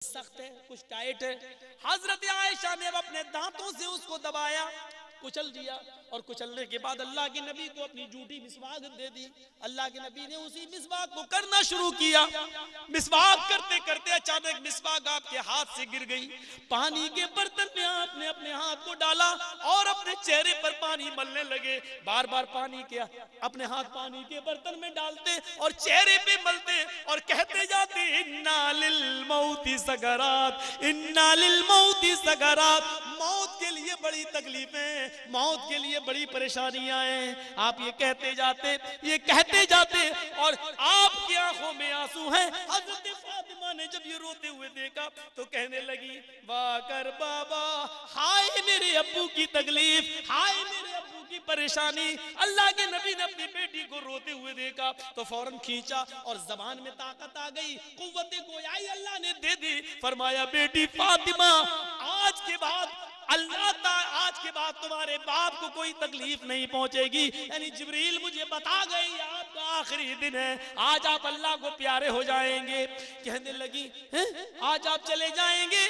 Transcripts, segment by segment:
सख्त है, कुछ टाइट है। हजरत आयशा ने अब अपने दांतों से उसको दबाया, कुचल दिया, और कुचलने के बाद अल्लाह के नबी को अपनी जूठी मिसवाक दे दी। अल्लाह के नबी ने उसी मिसवाक को करना शुरू किया। मिसवाक करते करते अचानक मिसवाक आपके हाथ से गिर गई। पानी के बर्तन में आपने अपने हाथ को डाला और अपने चेहरे पर पानी मलने लगे। बार बार पानी के अपने हाथ पानी के बर्तन में डालते और चेहरे पे मलते और कहते जाते, इन्ना लिल मौती सकरात, इन्ना लिल मौती सकरात। मौत के लिए बड़ी तकलीफें, मौत के लिए बड़ी परेशानियां हैं। आप ये कहते जाते, ये कहते जाते, और आपकी आंखों में आंसू हैं। हजरत फातिमा ने जब ये रोते हुए देखा तो कहने लगी, वाह कर बाबा, हाय मेरे अब्बू की तकलीफ, हाय मेरे अब्बू की परेशानी। अल्लाह के नबी ने अपनी बेटी को रोते हुए देखा तो फौरन खींचा और जबान में ताकत आ गई, कुव्वत गोयाई अल्लाह ने दे दी। फरमाया, बेटी फातिमा, आज के बाद आज के बाद तुम्हारे बाप को कोई तकलीफ नहीं पहुंचेगी। यानी जिब्रील मुझे बता गई आपका आखिरी दिन है, आज आप अल्लाह को प्यारे हो जाएंगे। कहने लगी, आज आप चले जाएंगे?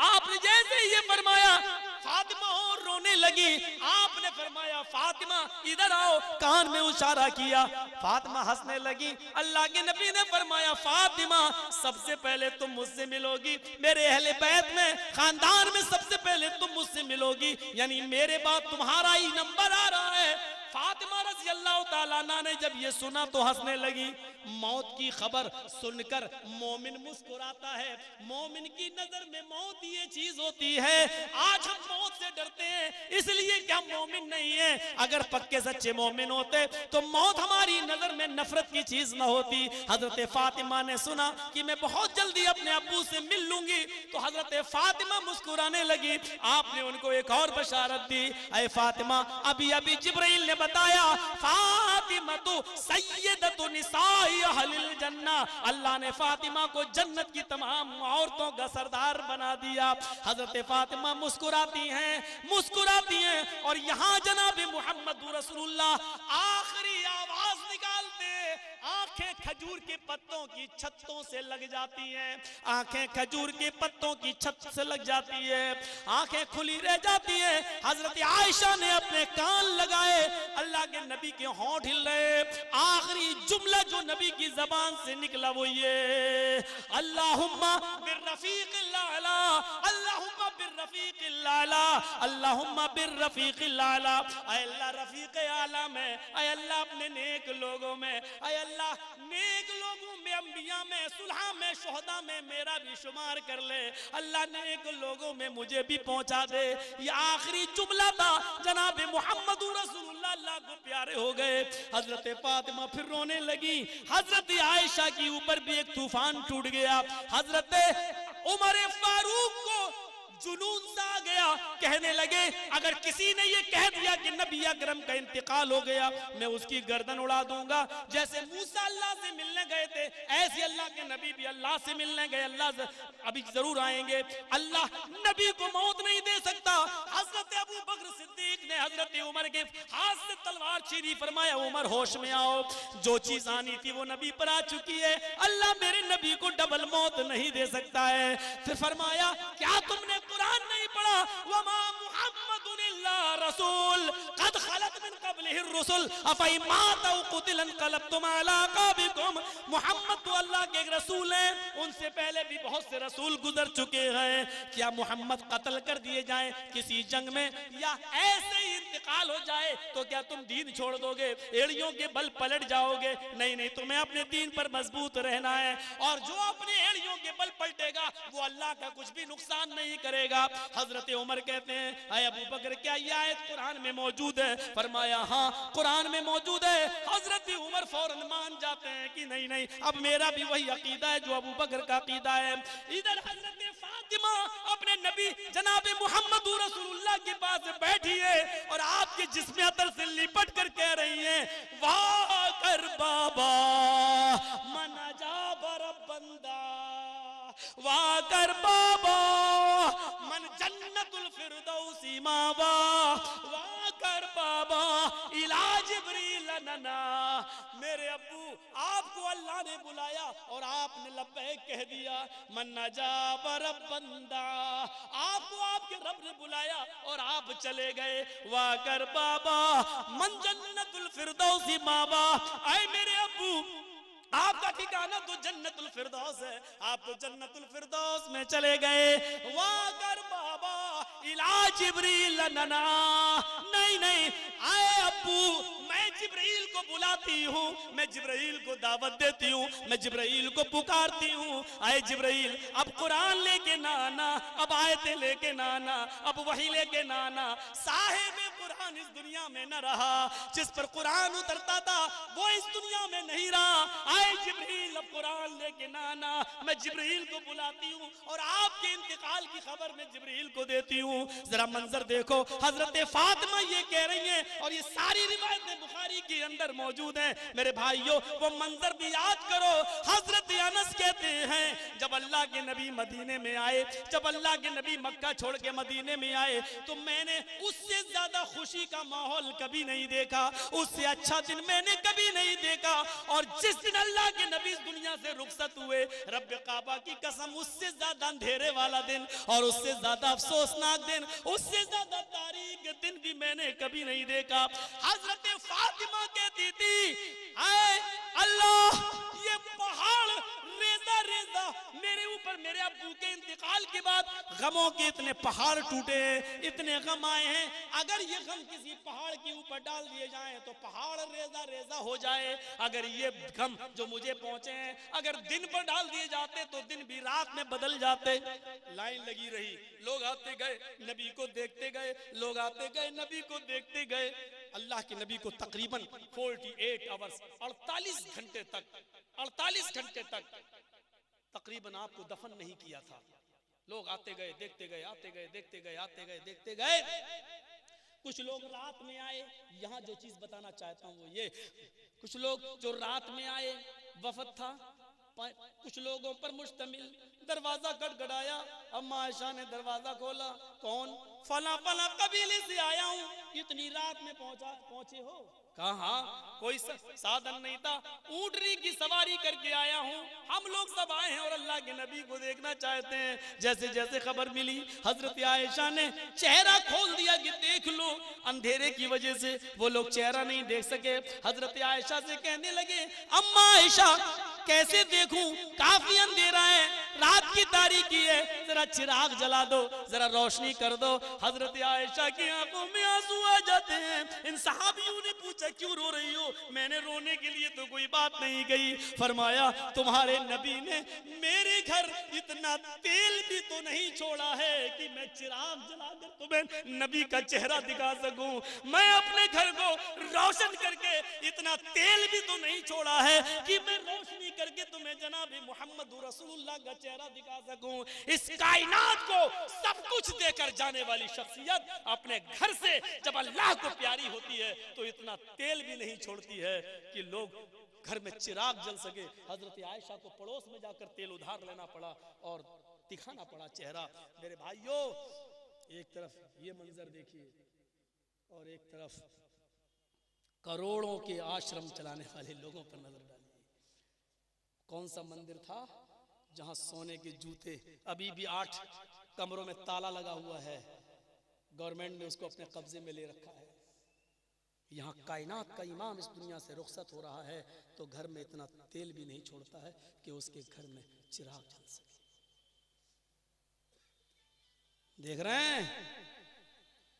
आपने जैसे ये फरमाया, फातिमा और रोने लगी। आपने फरमाया, फातिमा इधर आओ, कान में इशारा किया। फातिमा हंसने लगी। अल्लाह के नबी ने फरमाया, फातिमा सबसे पहले तुम मुझसे मिलोगी, मेरे अहले बैत में, खानदान में सबसे पहले तुम मुझसे मिलोगी, यानी मेरे बाद तुम्हारा ही नंबर आ रहा है। फातिमा रज़ी अल्लाह ताला अन्हा ने जब ये सुना तो हंसने लगी। मौत की खबर सुनकर मोमिन मुस्कुराता है। मोमिन की नजर में मौत ये चीज होती है। आज हम मौत से डरते हैं इसलिए कि हम मोमिन नहीं है। अगर पक्के सच्चे मोमिन होते तो मौत हमारी नजर में नफरत की चीज ना होती। हजरत फातिमा ने सुना कि मैं बहुत जल्दी अपने अब्बू से मिल लूंगी तो हजरत फातिमा मुस्कुराने लगी। आपने उनको एक और बशारत दी, ऐ फातिमा, अभी अभी जिब्राइल ने बताया, फातिमा तो सय्यदतु निसाई अहलिल जन्ना, अल्लाह ने फातिमा को जन्नत की तमाम औरतों का सरदार बना दिया। हजरत फातिमा मुस्कुराती हैं और यहाँ जनाब मोहम्मद रसूलुल्लाह आखिरी आवाज निकालते, आंखें खजूर के पत्तों की छत्तों से लग जाती हैं, आंखें खजूर के पत्तों की छत से लग जाती है, आंखें खुली रह जाती है। हजरत आयशा ने अपने कान लगाए, अल्लाह के नबी के होंठ हिल रहे। आखिरी जुमला जो नबी की जबान से निकला वो ये, अल्लाहुम्मा बिर्रफीक़िल आला, अल्लाहुम्मा बिर्रफीक़िल आला, अल्लाहुम्मा बिर्रफीक़िल आला। ऐ अल्लाह रफीक़ आला में, ऐ अल्लाह अपने नेक लोगों में, ऐ अल्लाह नेक लोगों में, अंबिया में, सुलहा में, शोहदा में मेरा भी शुमार कर ले। अल्लाह नेक लोगों में मुझे भी पहुंचा दे। ये आखिरी जुमला था। जनाब मोहम्मद रसूलुल्लाह अल्लाह को प्यारे हो गए। हजरत फातिमा फिर रोने लगी। हजरत आयशा की ऊपर भी एक तूफान टूट गया। हजरत उमर फारूक को जुनून सा आ गया। कहने लगे, अगर किसी ने ये कह दिया कि नबी अकरम का इंतकाल हो गया, मैं उसकी गर्दन उड़ा दूंगा। जैसे मूसा अल्लाह से मिलने गए थे, ऐसे अल्लाह के नबी भी अल्लाह से मिलने गए। अल्लाह अभी जरूर आएंगे। अल्लाह नबी को मौत नहीं दे सकता। हजरत अबू बकर सिद्दीक ने हजरत उमर के हाथ से तलवार छीनी, फरमाया, उमर होश में आओ, जो चीज आनी थी वो नबी पर आ चुकी है। अल्लाह मेरे नबी को डबल मौत नहीं दे सकता है। फिर फरमाया, क्या तुमने कुरान नहीं पढ़ा? वमा मुहम्मदुन इल्ला रसूल कद खलत मिन क़ब्लिहिर रुसूल अफ़ई मात औ क़ुतिल इनक़लबतुम अला अक़ाबिकुम। मोहम्मद तो अल्लाह के एक रसूल हैं, उनसे पहले भी बहुत से रसूल गुजर चुके हैं। क्या मोहम्मद कत्ल कर दिए जाएं किसी जंग में या ऐसे ही इंतकाल हो जाए तो क्या तुम दीन छोड़ दोगे, एड़ियों के बल पलट जाओगे? नहीं नहीं, तुम्हें अपने दीन पर मजबूत रहना है। और जो अपने एड़ियों के बल पलटेगा वो अल्लाह का कुछ भी नुकसान नहीं करेगा। हजरत उमर कहते हैं, अय अबू बकर, क्या ये आयत कुरान में मौजूद है? फरमाया, हाँ कुरान में मौजूद है। हजरत उमर फौरन मान जाते हैं कि नहीं नहीं, अब मेरा भी वही अकीदा है जो अबू बकर का अकीदा है। इधर हजरत फातिमा अपने नबी जनाब मोहम्मद रसूलुल्लाह के पास बैठी है और आपके जिस्म अतर से लिपट कर कह रही है, वाह कर बाबा मन अजाब रब्बंदा, वाह कर बाबा मन जन्नतुल फिरदौसी मावा, वाह कर बाबा इलाज जिब्रील नना। मेरे अब्बू, आपको अल्लाह ने बुलाया और आपने लब्बैक कह दिया। मन नजाब रब्बंदा, आपको आपके रब ने बुलाया और आप चले गए। वाकर बाबा मन जन्नतुल फिरदौसी बाबा, आए मेरे अब्बू आपका ठिकाना तो जन्नतुल फिरदौस है, आप तो जन्नतुल फिरदौस में चले गए। वाकर बाबा इला जिब्रील नना, नहीं नहीं आए अब्बू, मैं जिब्रील को बुलाती हूँ, मैं जिब्रील को दावत देती हूँ, मैं जिब्रील को पुकारती हूँ। आए जिब्रील अब कुरान लेके ना आना, अब आयतें लेके ना आना, अब वही लेके ना आना। साहिब कुरान इस दुनिया में न रहा, जिस पर कुरान उतरता था वो इस दुनिया में नहीं रहा। आए जिब्रील अब कुरान लेके ना आना, मैं जिब्रील को बुलाती हूँ और आपके इंतकाल की खबर मैं जिब्रील को देती हूँ। जरा मंजर देखो, हजरत फातिमा ये कह रही हैं और ये सारी रिवायतें बुखारी के अंदर मौजूद हैं। मेरे भाइयों वो मंजर भी याद करो। हजरत अनस कहते हैं जब अल्लाह के नबी मदीने में आए, जब अल्लाह के नबी मक्का छोड़ के मदीने में आए तो मैंने उससे ज्यादा खुशी का माहौल कभी नहीं देखा, उससे अच्छा दिन मैंने कभी नहीं देखा। और जिस दिन अल्लाह के नबी इस दुनिया से रुखसत हुए, रब काबा की कसम उससे ज्यादा अंधेरे वाला दिन और उससे ज्यादा अफसोसनाक दिन, उससे ज्यादा तारीख दिन भी मैंने कभी नहीं देखा। हजरत फातिमा कहती थी आए अल्लाह ये पहाड़ रेजा रेजा मेरे ऊपर, मेरे अब्बू के इंतकाल के बाद गमों के इतने पहाड़ टूटे हैं, इतने गम आए हैं, अगर ये गम किसी पहाड़ के ऊपर डाल दिए जाएं तो पहाड़ रेजा रेजा हो जाए। अगर ये गम जो मुझे पहुंचे हैं अगर दिन पर डाल दिए जाते तो दिन भी रात में बदल जाते। लाइन लगी रही, लोग आते गए नबी को देखते गए, लोग आते गए नबी को देखते गए। अल्लाह के नबी को तकरीबन 48 आवर्स 48 घंटे तक तकरीबन आपको दफन नहीं किया था। लोग आते गए देखते गए, आते गए देखते गए, आते गए देखते गए। कुछ लोग रात में आए, यहाँ जो चीज बताना चाहता हूँ वो ये, कुछ लोग जो रात में आए वफद था, कुछ लोगों पर मुश्तमिल। दरवाजा खटखटाया, अम्मा आयशा ने दरवाजा खोला, कौन? फला फला कबीले से आया हूँ, इतनी रात में पहुंचे हो? कहा हाँ, कोई साधन नहीं था, ऊंटनी की सवारी करके आया हूँ, हम लोग सब आए हैं और अल्लाह के नबी को देखना चाहते हैं। जैसे जैसे खबर मिली हजरत आयशा ने चेहरा खोल दिया कि देख लो। अंधेरे की वजह से वो लोग चेहरा नहीं देख सके। हजरत आयशा से कहने लगे अम्मा आयशा कैसे देखूं, काफी अंधेरा है, रात की तारीकी है, जरा चिराग जला दो, जरा रोशनी कर दो। हजरत आयशा की आंखों में आंसू आ जाते हैं। इन सहाबियों ने पूछा क्यों रो रही हो? मैंने रोने के लिए तो कोई बात नहीं कही। फरमाया तुम्हारे नबी ने मेरे घर इतना तेल भी तो नहीं छोड़ा है कि मैं चिराग जलाकर तुम्हें नबी का चेहरा दिखा सकूं। मैं अपने घर को रोशन करके इतना तेल भी तो नहीं छोड़ा है कि मैं रोशनी करके तुम्हें जनाब मोहम्मद रसूलुल्लाह का चेहरा दिखा सकूं। इस कायनात को सब कुछ देकर जाने वाली शख्सियत अपने घर से जब अल्लाह को प्यारी होती है तो इतना तेल भी नहीं छोड़ती है कि लोग घर में चिराग जल सके। हजरत आयशा को पड़ोस में जाकर तेल उधार लेना पड़ा और दिखाना पड़ा चेहरा। मेरे भाइयों, एक तरफ ये मंजर देखिए और एक तरफ करोड़ों के आश्रम चलाने वाले लोगों पर नजर डालिए। कौन सा मंदिर था जहां सोने के जूते, अभी भी 8 कमरों में ताला लगा हुआ है, गवर्नमेंट ने उसको अपने कब्जे में ले रखा है। यहाँ कायनात का इमाम इस दुनिया से रुखसत हो रहा है तो घर में इतना तेल भी नहीं छोड़ता है कि उसके घर में चिराग जल सके। देख रहे हैं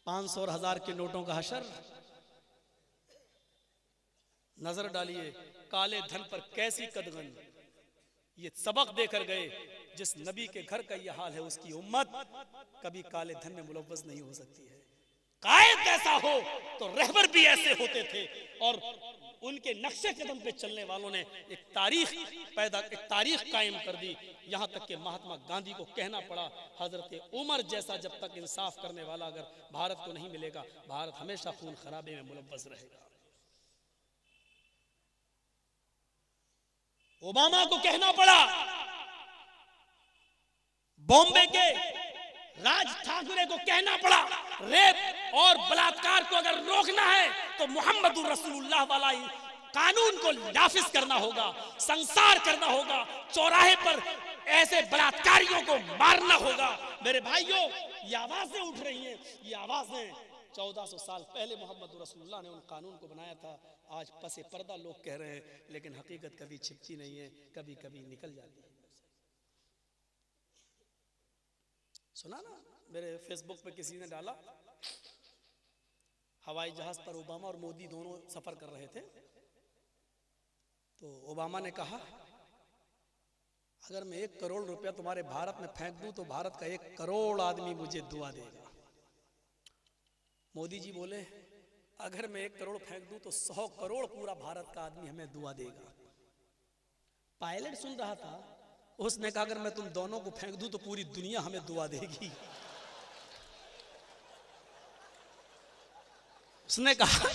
500 और 1000 के नोटों का हशर। नजर डालिए काले धन पर कैसी कदगन। ये सबक देकर गए, जिस नबी के घर का यह हाल है उसकी उम्मत कभी काले धन में मुलव्वस नहीं हो सकती है। कायद ऐसा हो तो रहबर भी ऐसे होते थे और उनके नक्शे कदम पे चलने वालों ने एक तारीख कायम कर दी। यहाँ तक कि महात्मा गांधी को कहना पड़ा हजरत उमर जैसा जब तक इंसाफ करने वाला अगर भारत को नहीं मिलेगा, भारत हमेशा खून खराबे में मुलव्वस रहेगा। ओबामा को कहना पड़ा, बॉम्बे के राज ठाकरे को कहना पड़ा, रेप और बलात्कार को अगर रोकना है तो मोहम्मद रसूलुल्लाह वाला कानून को नाफिज करना होगा, संसार करना होगा, चौराहे पर ऐसे बलात्कारियों को मारना होगा। मेरे भाइयों, ये आवाजें उठ रही हैं, ये आवाजें 1400 साल पहले मोहम्मद रसूलुल्लाह ने उन कानून को बनाया था। आज पसे पर्दा लोग कह रहे हैं, लेकिन हकीकत कभी छिपती नहीं है, कभी कभी निकल जाती है। सुना ना, मेरे फेसबुक पे किसी ने डाला, हवाई जहाज पर ओबामा और मोदी दोनों सफर कर रहे थे, तो ओबामा ने कहा अगर मैं 1 करोड़ रुपया तुम्हारे भारत में फेंक दूं तो भारत का 1 करोड़ आदमी मुझे दुआ देगा। मोदी जी बोले अगर मैं 1 करोड़ फेंक दूं तो 100 करोड़ पूरा भारत का आदमी हमें दुआ देगा। पायलट सुन रहा था, उसने कहा अगर मैं तुम दोनों को फेंक दूं तो पूरी दुनिया हमें दुआ देगी। उसने कहा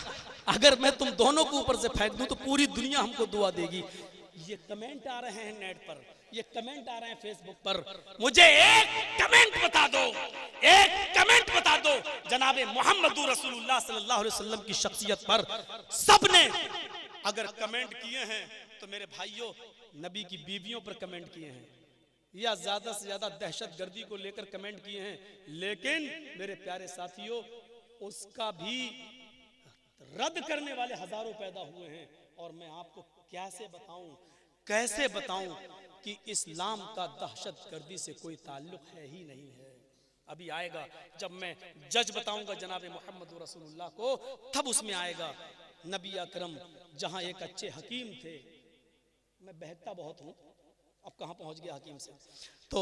अगर मैं तुम दोनों को ऊपर से फेंक दूं तो पूरी दुनिया हमको दुआ देगी। ये कमेंट आ रहे हैं नेट पर, ये कमेंट आ रहे हैं फेसबुक पर, मुझे एक कमेंट बता दो, एक कमेंट बता दो जनाबे मोहम्मद रसूलुल्लाह सल्लल्लाहु अलैहि वसल्लम की शख्सियत पर सबने अगर कमेंट किए हैं तो मेरे भाइयों नबी की बीवियों पर कमेंट किए हैं या ज्यादा से ज्यादा दहशतगर्दी को लेकर कमेंट किए हैं। लेकिन मेरे प्यारे साथियों, उसका भी रद्द करने वाले हजारों पैदा हुए हैं। और मैं आपको कैसे बताऊं कि इस्लाम का दहशतगर्दी से कोई ताल्लुक है ही नहीं है। अभी आएगा जब मैं जज बताऊंगा जनाबे मोहम्मद रसूलुल्लाह को, तब उसमें आएगा नबी अकरम जहां एक अच्छे हकीम थे। मैं बहकता बहुत हूं, अब कहां पहुंच गया हकीम से। तो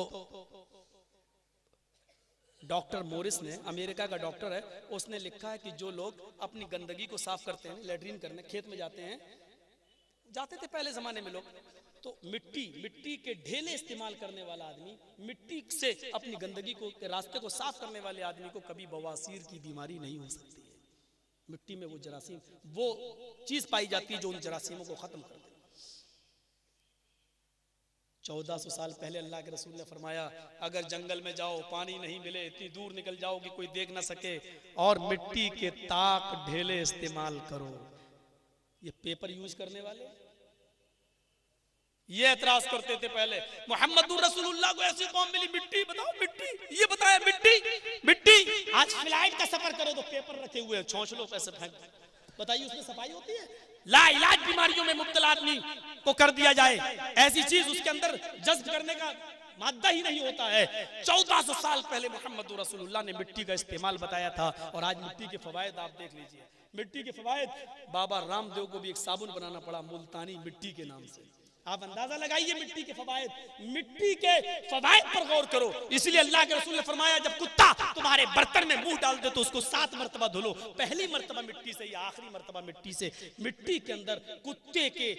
डॉक्टर मोरिस ने, अमेरिका का डॉक्टर है, उसने लिखा है कि जो लोग अपनी गंदगी को साफ करते हैं, लैट्रिन करने खेत में जाते थे पहले जमाने में लोग, तो मिट्टी के ढेले इस्तेमाल करने वाला आदमी, मिट्टी से अपनी गंदगी को के रास्ते को साफ करने वाले आदमी को कभी बवासीर की बीमारी नहीं हो सकती है। मिट्टी में वो जरासीम, वो चीज पाई जाती है जो उन जरासीमों को खत्म कर दे। 1400 साल पहले अल्लाह के रसूल ने फरमाया अगर जंगल में जाओ, पानी नहीं मिले, इतनी दूर निकल जाओ कि कोई देख ना सके, और मिट्टी के ताक ढेले इस्तेमाल करो। ये पेपर यूज करने वाले ये एतराज करते थे पहले, मोहम्मद रसूलुल्लाह को ऐसी कौम मिली, मिट्टी बताओ, मिट्टी, ये बताया मिट्टी। आज फ्लाइट का सफर करो तो पेपर रखे हुए हैं, छोंच लो, पैसे फेंक, बताइए उसमें सफाई होती है? लाइलाज बीमारियों में मुब्तला आदमी को कर दिया जाए, ऐसी चीज उसके अंदर जज्ब करने का मादा ही नहीं होता है। 1400 साल पहले मोहम्मद रसूलुल्लाह ने मिट्टी का इस्तेमाल बताया था, और आज मिट्टी के फवायद आप देख लीजिए। मिट्टी के फवायद, बाबा रामदेव को भी एक साबुन बनाना पड़ा मुल्तानी मिट्टी के नाम से। आप अंदाजा लगाइए मिट्टी के फवायद, मिट्टी के फवायद पर गौर करो। इसलिए अल्लाह के रसूल ने फरमाया जब कुत्ता तुम्हारे बर्तन में मुंह डाल दे तो उसको 7 मरतबा धुलो, पहली मरतबा मिट्टी से या आखिरी मरतबा मिट्टी से। मिट्टी के अंदर कुत्ते के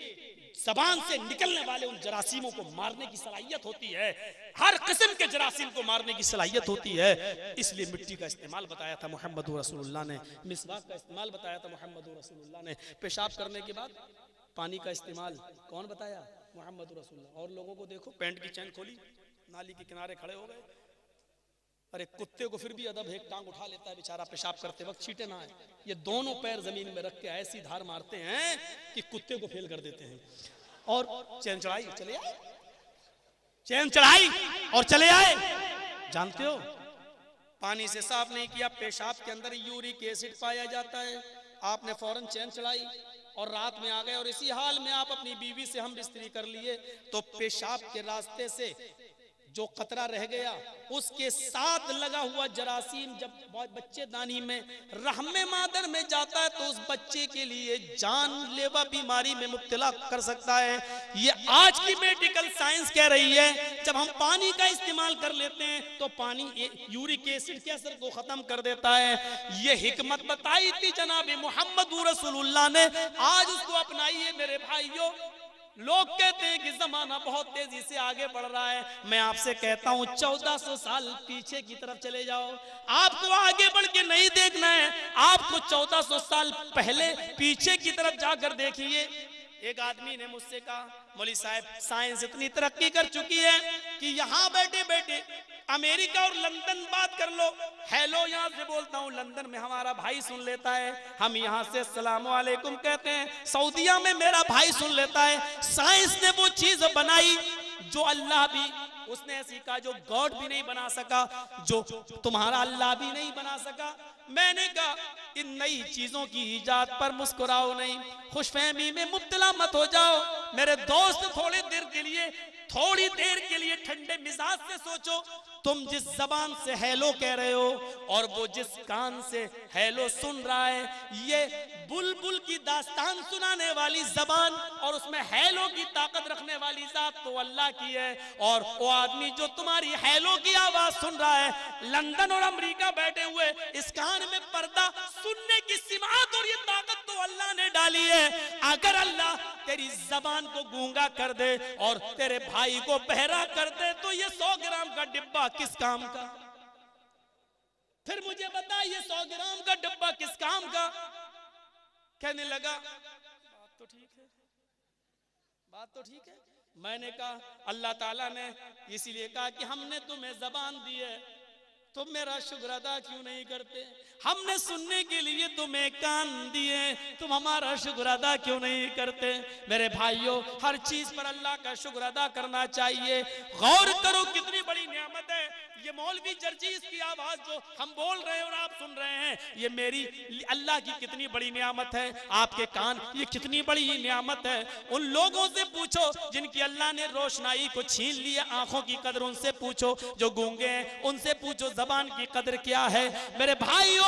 जबान से निकलने वाले उन जरासीमों को मारने की सलाहियत होती है, हर किस्म के जरासीम को मारने की सलाहियत होती है। इसलिए मिट्टी का इस्तेमाल बताया था मोहम्मद रसूलुल्लाह ने, मिसवाक का इस्तेमाल बताया था मोहम्मद रसूलुल्लाह ने, पेशाब करने के बाद पानी का इस्तेमाल कौन बताया? मोहम्मद रसूलुल्लाह। और लोगों को देखो, पैंट की चैन खोली, नाली के किनारे खड़े हो गए। अरे कुत्ते को फिर भी अदब है, एक टांग उठा लेता है बेचारा पेशाब करते वक्त, छींटे ना आए। ये दोनों पैर जमीन में रख के ऐसी धार मारते हैं कि कुत्ते को फेल कर देते हैं। और चैन चढ़ाई चले आए, चैन चढ़ाई और चले आए। जानते हो पानी से साफ नहीं किया, पेशाब के अंदर यूरिक एसिड पाया जाता है। आपने फौरन चैन चढ़ाई और रात में आ गए और इसी हाल में आप अपनी बीवी से हम बिस्तरी कर लिए, तो पेशाब के रास्ते से जो कतरा रह गया उसके साथ लगा हुआ जरासीम जब बच्चेदानी में रहमे मादर में जाता है तो उस बच्चे के लिए जानलेवा बीमारी में मुब्तला कर सकता है। ये आज की मेडिकल साइंस कह रही है। जब हम पानी का इस्तेमाल कर लेते हैं तो पानी यूरिक एसिड के असर को खत्म कर देता है। ये हिकमत बताई थी जनाब मोहम्मद रसूलुल्लाह ने, आज उसको अपनाइए मेरे भाइयों। लोग कहते हैं कि जमाना बहुत तेजी से आगे बढ़ रहा है, मैं आपसे कहता हूं 1400 साल पीछे की तरफ चले जाओ। आपको आगे बढ़ के नहीं देखना है, आपको 1400 साल पहले पीछे की तरफ जाकर देखिए। एक आदमी ने मुझसे कहा, मौलवी साहब साइंस इतनी तरक्की कर चुकी है कि यहाँ बैठे बैठे अमेरिका और लंदन बात कर लो, हेलो यहाँ से बोलता हूँ, लंदन में हमारा भाई सुन लेता है, हम यहाँ से अस्सलाम वालेकुम कहते हैं, सऊदीया में मेरा भाई सुन लेता है। साइंस ने वो चीज बनाई जो अल्लाह भी उसने ऐसी कहा जो गॉड भी नहीं बना सका, जो तुम्हारा अल्लाह भी नहीं बना सका। मैंने कहा इन नई चीजों की इजाद पर मुस्कुराओ नहीं, खुशफहमी में मुब्तला मत हो जाओ। मेरे दोस्त थोड़ी देर के लिए ठंडे मिजाज से सोचो, तुम जिस जबान से हेलो कह रहे हो और वो जिस कान से हेलो सुन रहा है, ये बुलबुल की दास्तान सुनाने वाली जबान और उसमें हेलो की ताकत रखने वाली जात तो अल्लाह की है। और वो आदमी जो तुम्हारी हेलो की आवाज सुन रहा है, लंदन और अमेरिका बैठे हुए, इस कान में पर्दा सुनने की सिमात और ये ताकत तो अल्लाह ने डाली है। अगर अल्लाह तेरी जबान को गूंगा कर दे और तेरे भाई को बहरा कर दे तो ये 100 ग्राम का डिब्बा किस काम का? फिर मुझे बता, ये 100 ग्राम का डिब्बा किस काम का? कहने लगा बात तो ठीक है। मैंने कहा अल्लाह ताला ने इसीलिए कहा कि हमने तुम्हें जबान दी है, तुम मेरा शुक्र अदा क्यों नहीं करते? हमने सुनने के लिए तुम्हें कान दिए, तुम हमारा शुक्र अदा क्यों नहीं करते? मेरे भाइयों, हर चीज पर अल्लाह का शुक्र अदा करना चाहिए। गौर करो कितनी बड़ी नेमत है ये मौलवी जर्जीस की आवाज जो हम बोल रहे हैं और आप सुन रहे हैं, ये मेरी अल्लाह की कितनी बड़ी नियामत है। आपके कान ये कितनी बड़ी नियामत है। उन लोगों से पूछो जिनकी अल्लाह ने रोशनाई को छीन लिया, आंखों की कदर उनसे पूछो। जो गूंगे हैं उनसे पूछो जबान की कदर क्या है। मेरे भाइयों,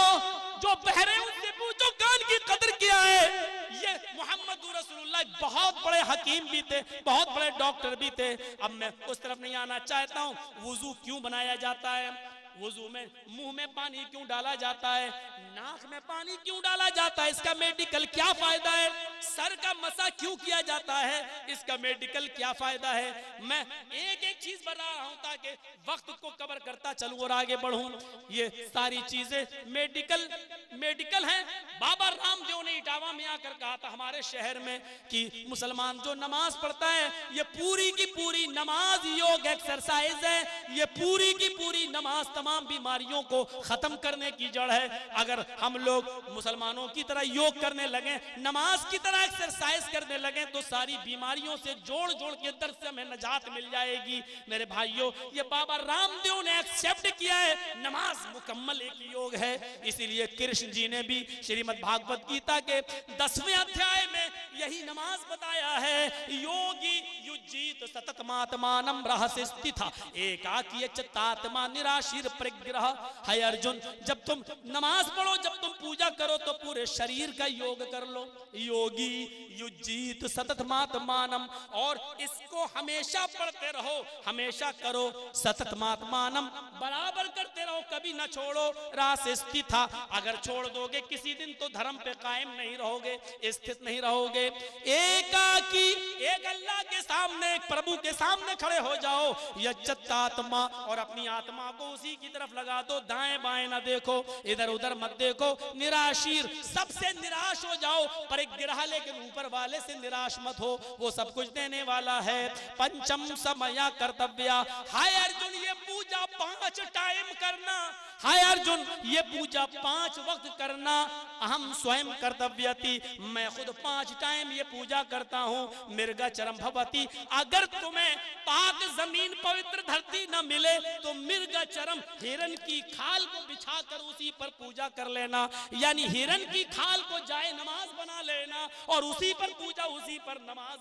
जो बहरे उनसे पूछो कान की कदर क्या है। ये मोहम्मद रसूलुल्लाह बहुत बड़े हकीम भी थे, बहुत बड़े डॉक्टर भी थे। अब मैं उस तरफ नहीं आना चाहता हूँ। वुजू क्यों बनाया जाता है? वुजू में मुंह में पानी क्यों डाला जाता है? नाक में पानी क्यों डाला जाता है? इसका मेडिकल क्या फायदा है? सर का मसा क्यों किया जाता है? इसका मेडिकल क्या फायदा है? मैं एक एक चीज बता रहा हूं ताकि वक्त को कवर करता चलूं और आगे बढ़ूं। ये सारी चीजें मेडिकल हैं। बाबा रामदेव ने इटावा में आकर कहा था हमारे शहर में कि मुसलमान जो नमाज पढ़ता है, ये पूरी की पूरी नमाज योग एक्सरसाइज है। ये पूरी की पूरी नमाज तमाम बीमारियों को खत्म करने की जड़ है। अगर हम लोग मुसलमानों की तरह योग करने लगे, नमाज की तरह एक्सरसाइज करने लगे, तो सारी बीमारियों से जोड़ जोड़ के दर से हमें नजात मिल जाएगी। मेरे भाइयों, ये बाबा रामदेव ने एक्सेप्ट किया है, नमाज मुकम्मल एक योग है। इसीलिए कृष्ण जी ने भी श्रीमद् भागवत गीता के 10वें अध्याय में यही नमाज बताया है। योगी युज्जीत सततमात्मानं रहस्य स्थिता एकाकी चित्तात्मा निराशीर परिग्रह। है अर्जुन, जब तुम नमाज पढ़ो, जब तुम पूजा करो तो पूरे शरीर का योग कर लो। योगी युज्जीत सततमात्मानं, और इसको हमेशा पढ़ते रहो, हमेशा करो। सततमात्मानं, बराबर करते रहो, कभी ना छोड़ो। रास स्थिता, अगर छोड़ दोगे किसी दिन तो धर्म पे कायम नहीं रहोगे, स्थित नहीं रहोगे। एकाकी, एक अल्लाह के सामने, एक प्रभु के सामने खड़े हो जाओ। यच्चत्तात्मा, और अपनी आत्मा को उसी की तरफ लगा दो, दाएं बाएं ना देखो, इधर उधर मत देखो। निराशीर, सबसे निराश हो जाओ, परिग्रह, लेकिन ऊपर वाले से निराश मत हो, वो सब कुछ देने वाला है। पंचम समया कर्तव्या, हाय अर्जुन, ये पूजा 5 टाइम करना। हाय अर्जुन, ये पूजा 5 वक्त करना। अहम स्वयं कर्तव्यति, मैं खुद 5 टाइम ये पूजा करता हूँ। मिर्गा चरम भवती, अगर तुम्हें पाक जमीन पवित्र धरती न मिले तो मिर्गा चरम, हिरन की खाल को बिछाकर उसी पर पूजा कर लेना। यानी हिरन की खाल को जाए नमाज बना लेना और उसी पर पूजा, उसी पर नमाज